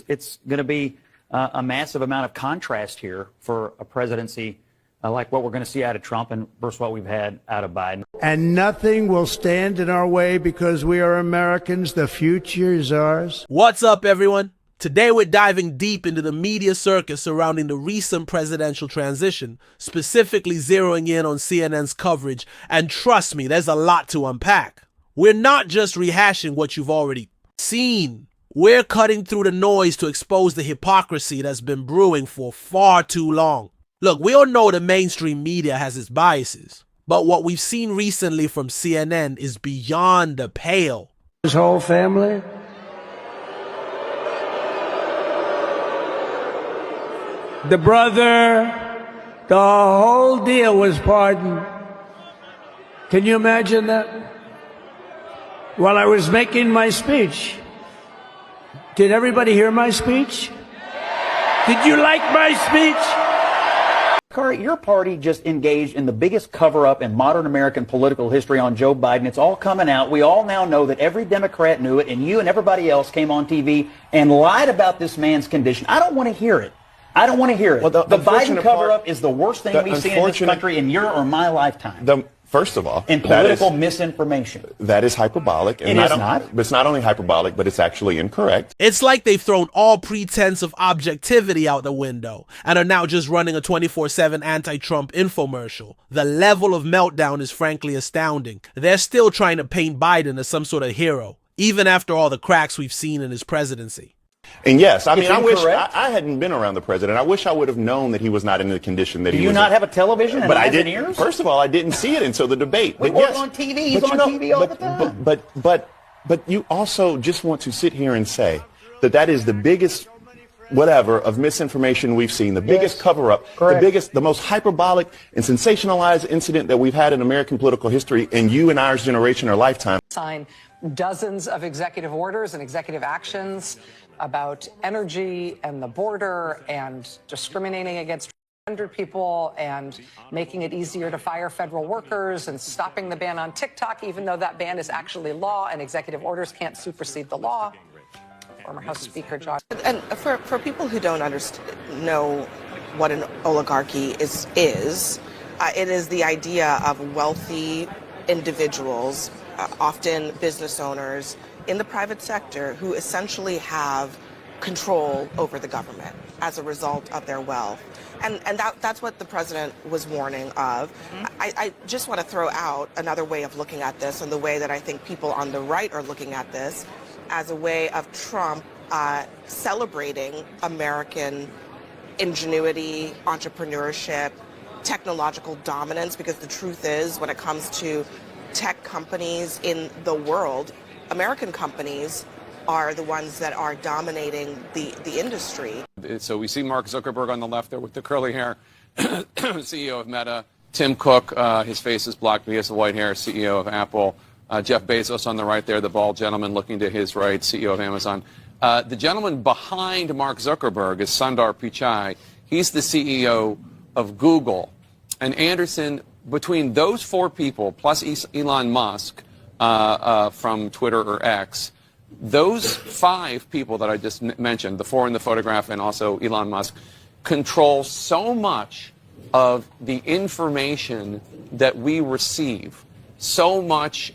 It's going to be a massive amount of contrast here for a presidency like what we're going to see out of Trump and versus what we've had out of Biden. And nothing will stand in our way because we are Americans. The future is ours. What's up, everyone? Today we're diving deep into the media circus surrounding the recent presidential transition, specifically zeroing in on CNN's coverage, and trust me, there's a lot to unpack. We're not just rehashing what you've already seen. We're cutting through the noise to expose the hypocrisy that's been brewing for far too long. Look, we all know the mainstream media has its biases, but what we've seen recently from CNN is beyond the pale. His whole family? The brother, the whole deal was pardoned. Can you imagine that? While I was making my speech. Did everybody hear my speech? Did you like my speech? Kari, your party just engaged in the biggest cover-up in modern American political history on Joe Biden. It's all coming out. We all now know that every Democrat knew it, and you and everybody else came on TV and lied about this man's condition. I don't want to hear it. I don't want to hear it. Well, the Biden cover-up is the worst thing we've seen in this country in your or my lifetime. First of all, in political misinformation. That is hyperbolic. And it is not. It's not only hyperbolic, but it's actually incorrect. It's like they've thrown all pretense of objectivity out the window and are now just running a 24/7 anti-Trump infomercial. The level of meltdown is frankly astounding. They're still trying to paint Biden as some sort of hero, even after all the cracks we've seen in his presidency. And yes, I mean, I wish I hadn't been around the president. I wish I would have known that he was not in the condition that he was. Do you not have a television and eyes and ears? First of all, I didn't see it until the debate. We work on TV. He's on TV all the time. But you also just want to sit here and say that is the biggest whatever of misinformation we've seen, the biggest cover-up, the most hyperbolic and sensationalized incident that we've had in American political history in you and ours generation or lifetime. Sign dozens of executive orders and executive actions about energy and the border and discriminating against transgender people and making it easier to fire federal workers and stopping the ban on TikTok, even though that ban is actually law and executive orders can't supersede the law. Former House Speaker John. And for people who don't know what an oligarchy is, it is the idea of wealthy individuals, often business owners, in the private sector who essentially have control over the government as a result of their wealth. And that's what the president was warning of. I just want to throw out another way of looking at this, and the way that I think people on the right are looking at this, as a way of Trump celebrating American ingenuity, entrepreneurship, technological dominance, because the truth is, when it comes to tech companies in the world, American companies are the ones that are dominating the industry. So we see Mark Zuckerberg on the left there with the curly hair, CEO of Meta. Tim Cook, his face is blocked, but he has the white hair, CEO of Apple. Jeff Bezos on the right there, the bald gentleman looking to his right, CEO of Amazon. The gentleman behind Mark Zuckerberg is Sundar Pichai. He's the CEO of Google. And Anderson, between those four people, plus Elon Musk, from Twitter or X, those five people that I just mentioned, the four in the photograph and also Elon Musk, control so much of the information that we receive. So much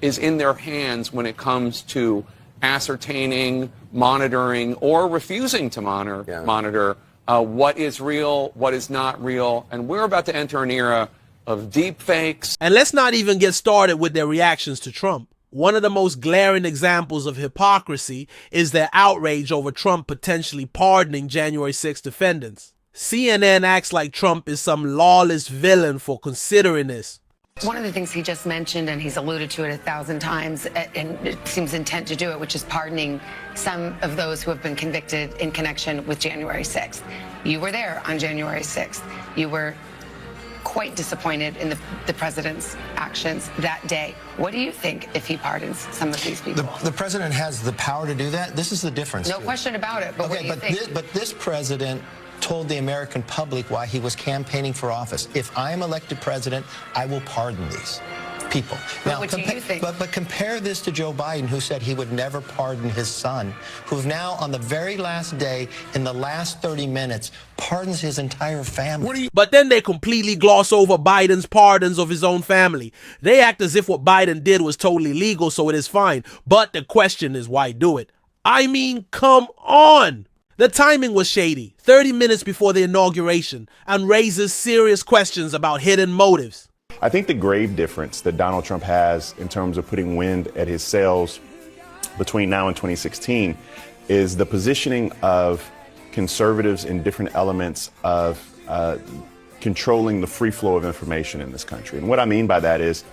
is in their hands when it comes to ascertaining, monitoring, or refusing to monitor what is real, what is not real. And we're about to enter an era of deep fakes. And let's not even get started with their reactions to Trump. One of the most glaring examples of hypocrisy is their outrage over Trump potentially pardoning January 6 defendants. CNN acts like Trump is some lawless villain for considering this. One of the things he just mentioned, and he's alluded to it 1,000 times, and it seems intent to do it, which is pardoning some of those who have been convicted in connection with January 6th. You were there on January 6th. You were quite disappointed in the president's actions that day. What do you think if he pardons some of these people? The president has the power to do that. This is the difference. No question about it. But okay, what do you think? But this president told the American public why he was campaigning for office. If I am elected president, I will pardon these. people. Now, what do you think? But compare this to Joe Biden, who said he would never pardon his son, who now, on the very last day, in the last 30 minutes, pardons his entire family. But then they completely gloss over Biden's pardons of his own family. They act as if what Biden did was totally legal, so it is fine. But the question is, why do it? I mean, come on. The timing was shady, 30 minutes before the inauguration, and raises serious questions about hidden motives. I think the grave difference that Donald Trump has in terms of putting wind at his sails between now and 2016 is the positioning of conservatives in different elements of controlling the free flow of information in this country. And what I mean by that is,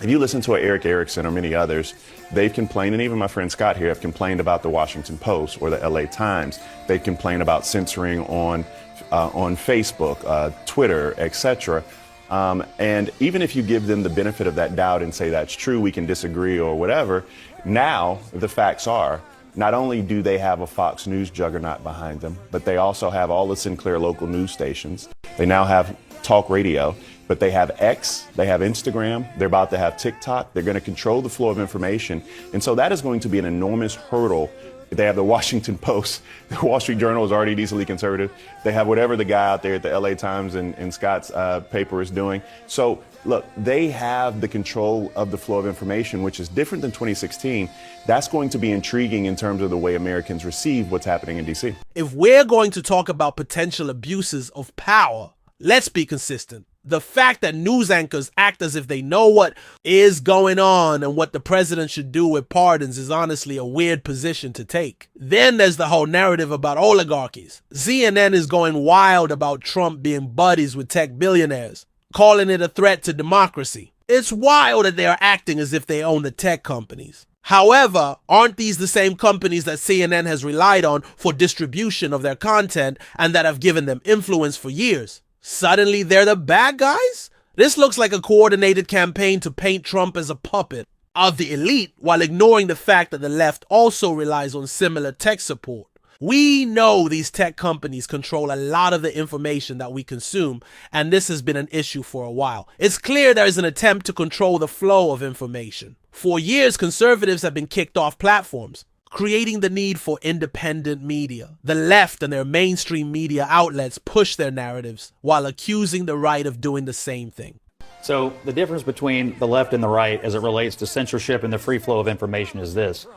if you listen to Eric Erickson or many others, they've complained, and even my friend Scott here have complained about the Washington Post or the LA Times. They've complained about censoring on Facebook, Twitter, etc. And even if you give them the benefit of that doubt and say that's true, we can disagree or whatever, now the facts are, not only do they have a Fox News juggernaut behind them, but they also have all the Sinclair local news stations. They now have talk radio, but they have X, they have Instagram, they're about to have TikTok. They're going to control the flow of information. And so that is going to be an enormous hurdle. They have the Washington Post. The Wall Street Journal is already decently conservative. They have whatever the guy out there at the LA Times and Scott's paper is doing. So, look, they have the control of the flow of information, which is different than 2016. That's going to be intriguing in terms of the way Americans receive what's happening in D.C. If we're going to talk about potential abuses of power, let's be consistent. The fact that news anchors act as if they know what is going on and what the president should do with pardons is honestly a weird position to take. Then there's the whole narrative about oligarchies. CNN is going wild about Trump being buddies with tech billionaires, calling it a threat to democracy. It's wild that they are acting as if they own the tech companies. However, aren't these the same companies that CNN has relied on for distribution of their content and that have given them influence for years? Suddenly they're the bad guys? This looks like a coordinated campaign to paint Trump as a puppet of the elite while ignoring the fact that the left also relies on similar tech support. We know these tech companies control a lot of the information that we consume, and this has been an issue for a while. It's clear there is an attempt to control the flow of information. For years, conservatives have been kicked off platforms, creating the need for independent media. The left and their mainstream media outlets push their narratives while accusing the right of doing the same thing. So the difference between the left and the right as it relates to censorship and the free flow of information is this.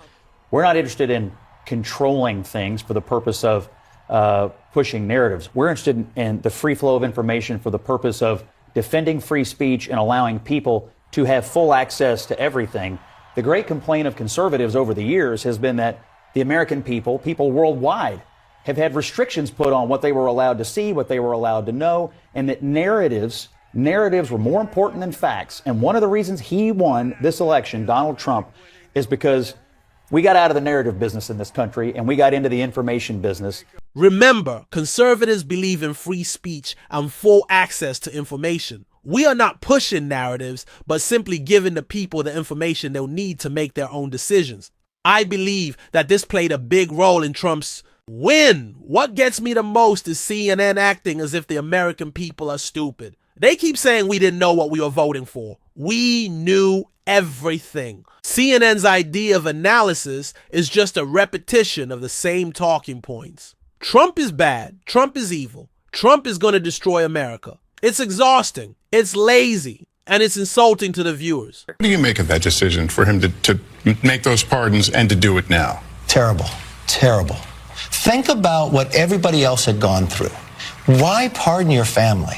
We're not interested in controlling things for the purpose of pushing narratives. We're interested in the free flow of information for the purpose of defending free speech and allowing people to have full access to everything. The great complaint of conservatives over the years has been that the American people worldwide, have had restrictions put on what they were allowed to see, what they were allowed to know, and that narratives were more important than facts. And one of the reasons he won this election, Donald Trump, is because we got out of the narrative business in this country and we got into the information business. Remember, conservatives believe in free speech and full access to information. We are not pushing narratives, but simply giving the people the information they'll need to make their own decisions. I believe that this played a big role in Trump's win. What gets me the most is CNN acting as if the American people are stupid. They keep saying we didn't know what we were voting for. We knew everything. CNN's idea of analysis is just a repetition of the same talking points. Trump is bad. Trump is evil. Trump is going to destroy America. It's exhausting, it's lazy, and it's insulting to the viewers. What do you make of that decision for him to make those pardons and to do it now? Terrible, terrible. Think about what everybody else had gone through. Why pardon your family?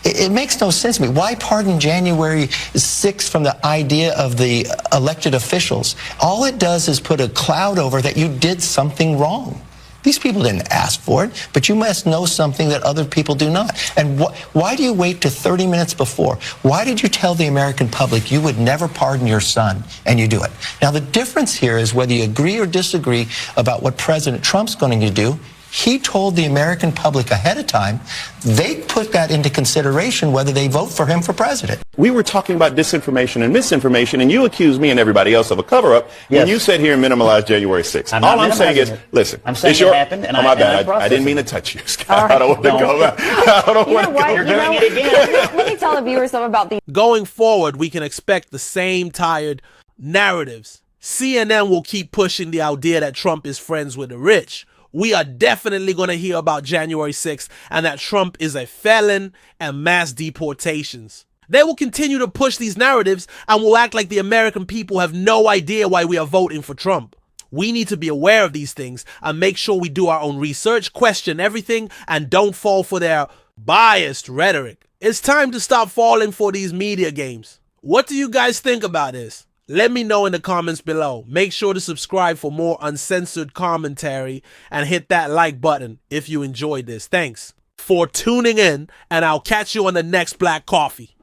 It makes no sense to me. Why pardon January 6th from the idea of the elected officials? All it does is put a cloud over that you did something wrong. These people didn't ask for it, but you must know something that other people do not. And why do you wait to 30 minutes before? Why did you tell the American public you would never pardon your son, and you do it? Now, the difference here is whether you agree or disagree about what President Trump's going to do, He told the American public ahead of time. They put that into consideration whether they vote for him for president. We were talking about disinformation and misinformation, and you accused me and everybody else of a cover-up when you sit here and minimize January 6th. All I'm saying is, listen, I'm saying it's your, it happened, and my bad. I I didn't mean to touch you, Scott. I don't want to go back. I don't want to go. You're doing it again. Let me tell the viewers something about the Going forward, we can expect the same tired narratives. CNN will keep pushing the idea that Trump is friends with the rich. We are definitely going to hear about January 6th and that Trump is a felon and mass deportations. They will continue to push these narratives and will act like the American people have no idea why we are voting for Trump. We need to be aware of these things and make sure we do our own research, question everything, and don't fall for their biased rhetoric. It's time to stop falling for these media games. What do you guys think about this? Let me know in the comments below. Make sure to subscribe for more uncensored commentary and hit that like button if you enjoyed this. Thanks for tuning in, and I'll catch you on the next Black Coffee.